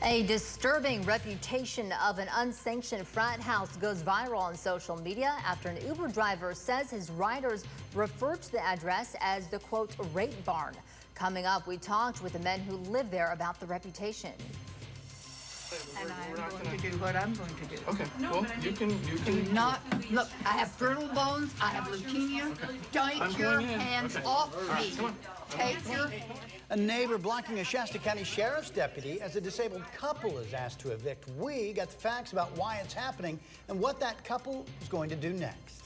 A disturbing reputation of an unsanctioned frat house goes viral on social media after an Uber driver says his riders refer to the address as the, quote, rape barn. Coming up, we talked with the men who live there about the reputation. And I'm going to do what I'm going to do. Okay, well, you can... Do not, look, I have brittle bones, I have leukemia. Take your hands off me. Come on. Take your... A neighbor blocking a Shasta County Sheriff's deputy as a disabled couple is asked to evict. We got the facts about why it's happening and what that couple is going to do next.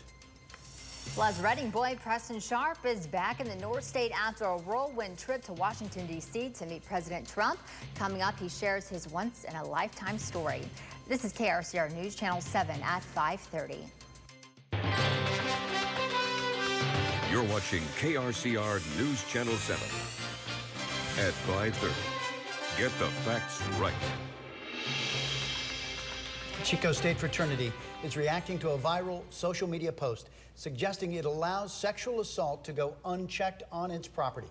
Plus, Reading boy Preston Sharp is back in the North State after a whirlwind trip to Washington, D.C. to meet President Trump. Coming up, he shares his once-in-a-lifetime story. This is KRCR News Channel 7 at 5:30. You're watching KRCR News Channel 7 at 5:30. Get the facts right. Chico State Fraternity is reacting to a viral social media post suggesting it allows sexual assault to go unchecked on its property.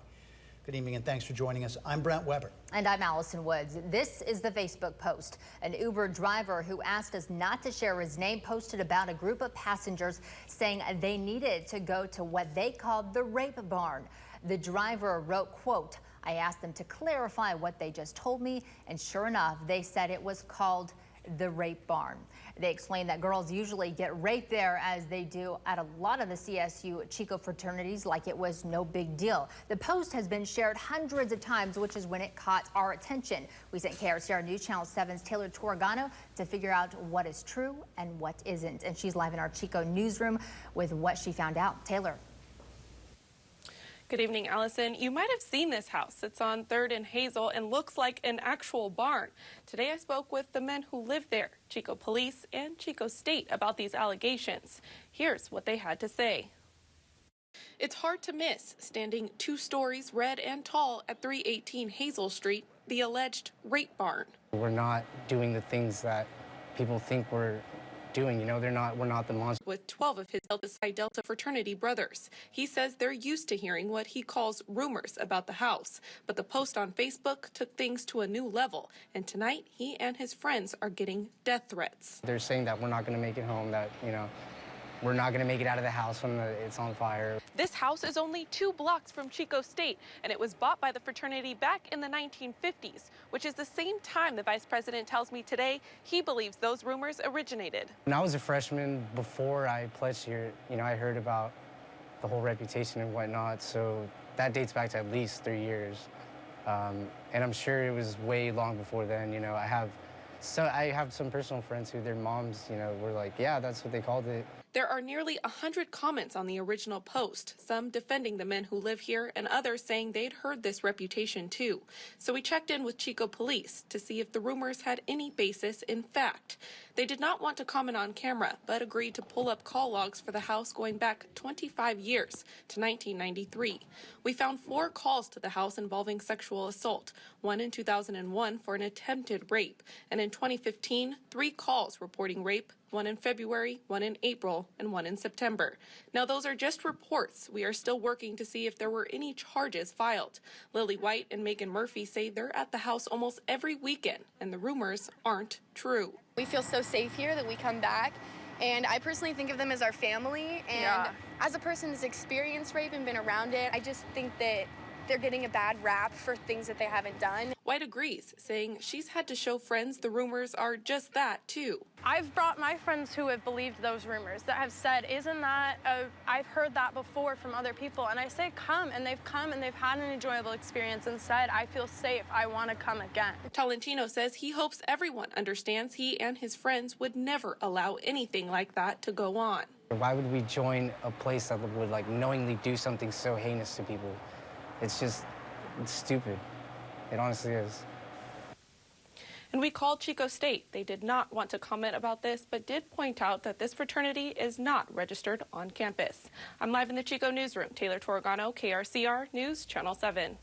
Good evening and thanks for joining us. I'm Brent Weber. And I'm Allison Woods. This is the Facebook post. An Uber driver who asked us not to share his name posted about a group of passengers saying they needed to go to what they called the rape barn. The driver wrote, quote, "I asked them to clarify what they just told me, and sure enough, they said it was called the rape barn." They explained that girls usually get raped there, as they do at a lot of the CSU Chico fraternities, like it was no big deal. The post has been shared hundreds of times, which is when it caught our attention. We sent KRCR News Channel 7's Taylor Torgano to figure out what is true and what isn't. And she's live in our Chico newsroom with what she found out. Taylor. Good evening, Allison. You might have seen this house. It's on 3rd and Hazel and looks like an actual barn. Today I spoke with the men who live there, Chico Police and Chico State, about these allegations. Here's what they had to say. It's hard to miss, standing 2 stories red and tall at 318 Hazel Street, the alleged rape barn. We're not doing the things that people think we're doing, you know, we're not the monster. With 12 of his Delta Psi Delta fraternity brothers, he says they're used to hearing what he calls rumors about the house. But the post on Facebook took things to a new level, and tonight he and his friends are getting death threats. They're saying that we're not going to make it home, that, you know, we're not going to make it out of the house when it's on fire. This house is only 2 blocks from Chico State, and it was bought by the fraternity back in the 1950s, which is the same time the vice president tells me today he believes those rumors originated. When I was a freshman, before I pledged here, you know, I heard about the whole reputation and whatnot, so that dates back to at least 3 years. And I'm sure it was way long before then, you know. I have some personal friends who their moms, you know, were like, yeah, that's what they called it. There are nearly 100 comments on the original post, some defending the men who live here and others saying they'd heard this reputation too. So we checked in with Chico Police to see if the rumors had any basis in fact. They did not want to comment on camera, but agreed to pull up call logs for the house going back 25 years to 1993. We found 4 calls to the house involving sexual assault, one in 2001 for an attempted rape, and in 2015, 3 calls reporting rape, one in February, one in April, and one in September. Now, those are just reports. We are still working to see if there were any charges filed. Lily White and Megan Murphy say they're at the house almost every weekend, and the rumors aren't true. We feel so safe here that we come back, and I personally think of them as our family. And as a person who's experienced rape and been around it, I just think that they're getting a bad rap for things that they haven't done. White agrees, saying she's had to show friends the rumors are just that, too. I've brought my friends who have believed those rumors, that have said, isn't that, I've heard that before from other people. And I say, come, and they've come and they've had an enjoyable experience and said, I feel safe, I want to come again. Tolentino says he hopes everyone understands he and his friends would never allow anything like that to go on. Why would we join a place that would, like, knowingly do something so heinous to people? It's stupid. It honestly is. And we called Chico State. They did not want to comment about this, but did point out that this fraternity is not registered on campus. I'm live in the Chico newsroom. Taylor Torgano, KRCR News Channel 7.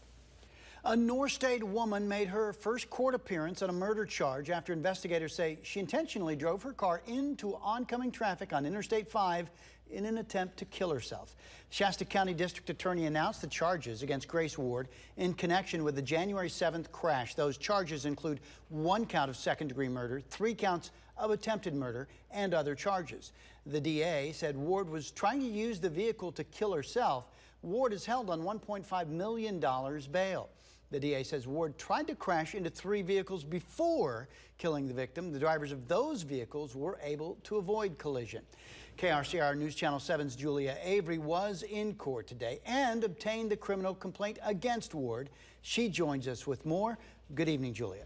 A North State woman made her first court appearance on a murder charge after investigators say she intentionally drove her car into oncoming traffic on Interstate 5 in an attempt to kill herself. Shasta County District Attorney announced the charges against Grace Ward in connection with the January 7th crash. Those charges include 1 count of second-degree murder, 3 counts of attempted murder, and other charges. The DA said Ward was trying to use the vehicle to kill herself. Ward is held on $1.5 million bail. The DA says Ward tried to crash into 3 vehicles before killing the victim. The drivers of those vehicles were able to avoid collision. KRCR News Channel 7's Julia Avery was in court today and obtained the criminal complaint against Ward. She joins us with more. Good evening, Julia.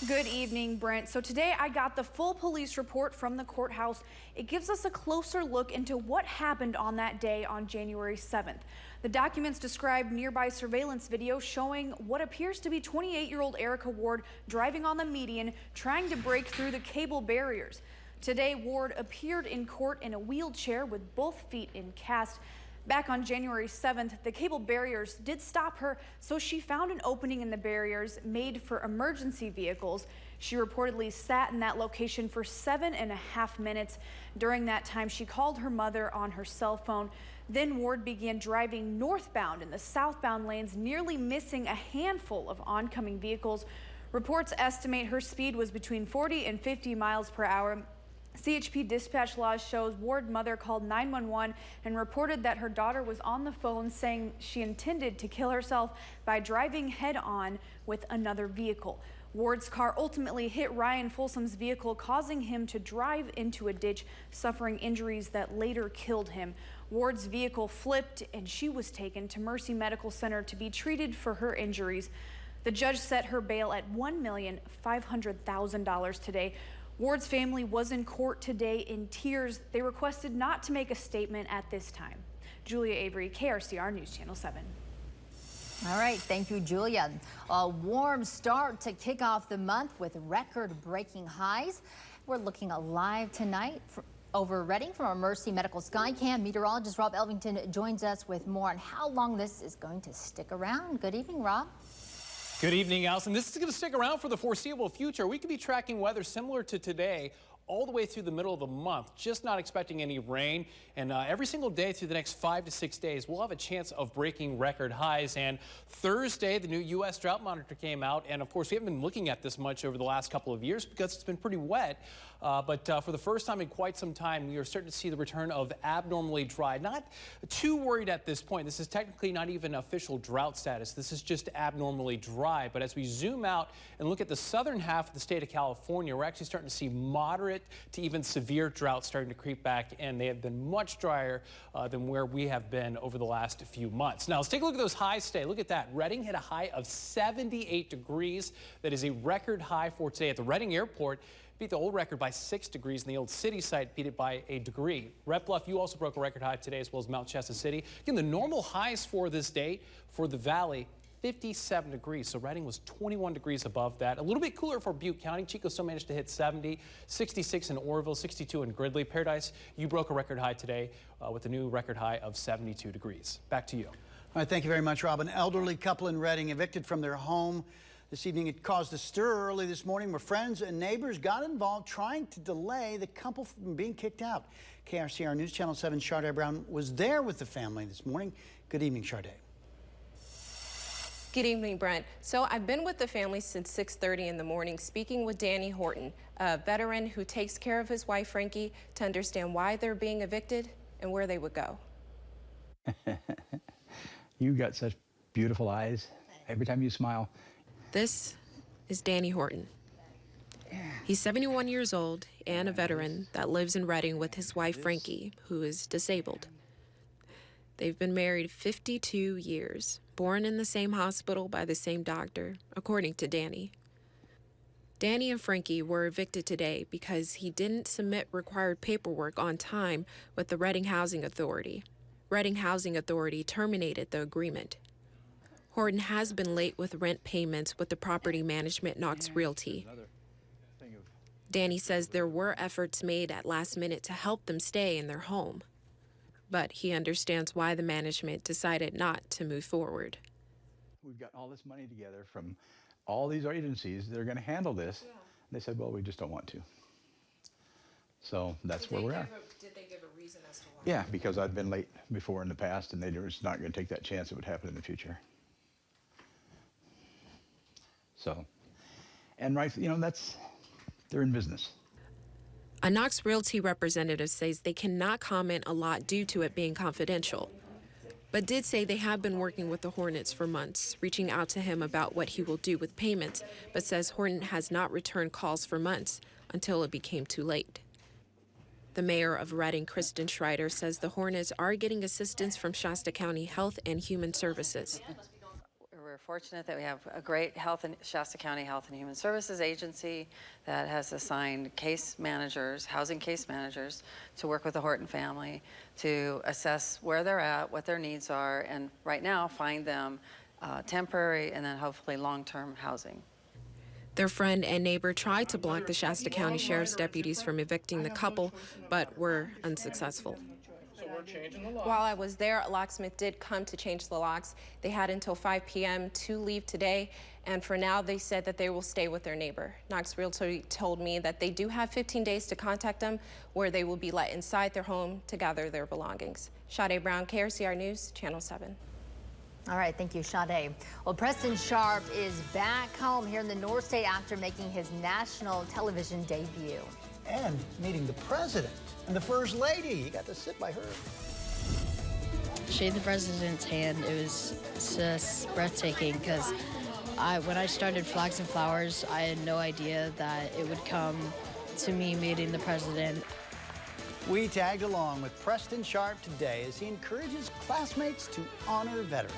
Good evening, Brent. So today I got the full police report from the courthouse. It gives us a closer look into what happened on that day on January 7th. The documents describe nearby surveillance video showing what appears to be 28-year-old Erica Ward driving on the median, trying to break through the cable barriers. Today, Ward appeared in court in a wheelchair with both feet in cast. Back on January 7th, the cable barriers did stop her, so she found an opening in the barriers made for emergency vehicles. She reportedly sat in that location for 7.5 minutes. During that time, she called her mother on her cell phone. Then Ward began driving northbound in the southbound lanes, nearly missing a handful of oncoming vehicles. Reports estimate her speed was between 40 and 50 miles per hour. CHP dispatch log shows Ward's mother called 911 and reported that her daughter was on the phone saying she intended to kill herself by driving head-on with another vehicle. Ward's car ultimately hit Ryan Folsom's vehicle, causing him to drive into a ditch, suffering injuries that later killed him. Ward's vehicle flipped and she was taken to Mercy Medical Center to be treated for her injuries. The judge set her bail at $1,500,000 today. Ward's family was in court today in tears. They requested not to make a statement at this time. Julia Avery, KRCR News Channel 7. All right, thank you, Julia. A warm start to kick off the month with record-breaking highs. We're looking live tonight over Reading from our Mercy Medical Skycam. Meteorologist Rob Elvington joins us with more on how long this is going to stick around. Good evening, Rob. Good evening, Allison. This is going to stick around for the foreseeable future. We could be tracking weather similar to today all the way through the middle of the month, just not expecting any rain. And every single day through the next 5 to 6 days, we'll have a chance of breaking record highs. And Thursday, the new U.S. Drought Monitor came out. And of course, we haven't been looking at this much over the last couple of years because it's been pretty wet. But for the first time in quite some time, we are starting to see the return of abnormally dry. Not too worried at this point. This is technically not even official drought status. This is just abnormally dry. But as we zoom out and look at the southern half of the state of California, we're actually starting to see moderate to even severe drought starting to creep back, and they have been much drier than where we have been over the last few months. Now, let's take a look at those highs today. Look at that. Reading hit a high of 78 degrees. That is a record high for today at the Reading Airport. Beat the old record by 6 degrees, and the old city site beat it by a degree. Red Bluff, you also broke a record high today, as well as Mount Shasta City. Again, the normal highs for this date for the valley, 57 degrees. So Reading was 21 degrees above that. A little bit cooler for Butte County. Chico still managed to hit 70, 66 in Oroville, 62 in Gridley. Paradise, you broke a record high today with a new record high of 72 degrees. Back to you. All right, thank you very much, Rob. An elderly couple in Reading evicted from their home this evening. It caused a stir early this morning where friends and neighbors got involved trying to delay the couple from being kicked out. KRCR News Channel 7 Sharday Brown was there with the family this morning. Good evening, Sharday. Good evening, Brent. So I've been with the family since 6:30 in the morning, speaking with Danny Horton, a veteran who takes care of his wife, Frankie, to understand why they're being evicted and where they would go. You got such beautiful eyes. Every time you smile. This is Danny Horton. He's 71 years old and a veteran that lives in Reading with his wife, Frankie, who is disabled. They've been married 52 years, born in the same hospital by the same doctor, according to Danny. Danny and Frankie were evicted today because he didn't submit required paperwork on time with the Reading Housing Authority. Reading Housing Authority terminated the agreement. Horton has been late with rent payments with the property management Knox Realty. Danny says there were efforts made at last minute to help them stay in their home, but he understands why the management decided not to move forward. we've got all this money together from all these agencies that are going to handle this. Yeah. They said, well, we just don't want to. So that's where we're at. Did they give a reason as to why? Yeah, because I'd been late before in the past, and they were just not going to take that chance it would happen in the future. So, and right, you know, they're in business. A Knox Realty representative says they cannot comment a lot due to it being confidential, but did say they have been working with the Hornets for months, reaching out to him about what he will do with payments, but says Horton has not returned calls for months until it became too late. The mayor of Reading, Kristen Schreider, says the Hornets are getting assistance from Shasta County Health and Human Services. We're fortunate that we have a great Shasta County Health and Human Services agency that has assigned case managers, housing case managers, to work with the Horton family to assess where they're at, what their needs are, and right now find them temporary and then hopefully long-term housing. Their friend and neighbor tried to block the Shasta County Sheriff's deputies from evicting the couple, but were unsuccessful. While I was there, a locksmith did come to change the locks. They had until 5 p.m. to leave today, and for now they said that they will stay with their neighbor. Knox Realty told me that they do have 15 days to contact them, where they will be let inside their home to gather their belongings. Sade Brown, KRCR News, Channel 7. All right, thank you, Sade. Well, Preston Sharp is back home here in the North State after making his national television debut. And meeting the president and the first lady. He got to sit by her. Shake the president's hand. It was just breathtaking because when I started Flags and Flowers, I had no idea that it would come to me meeting the president. We tagged along with Preston Sharp today as he encourages classmates to honor veterans.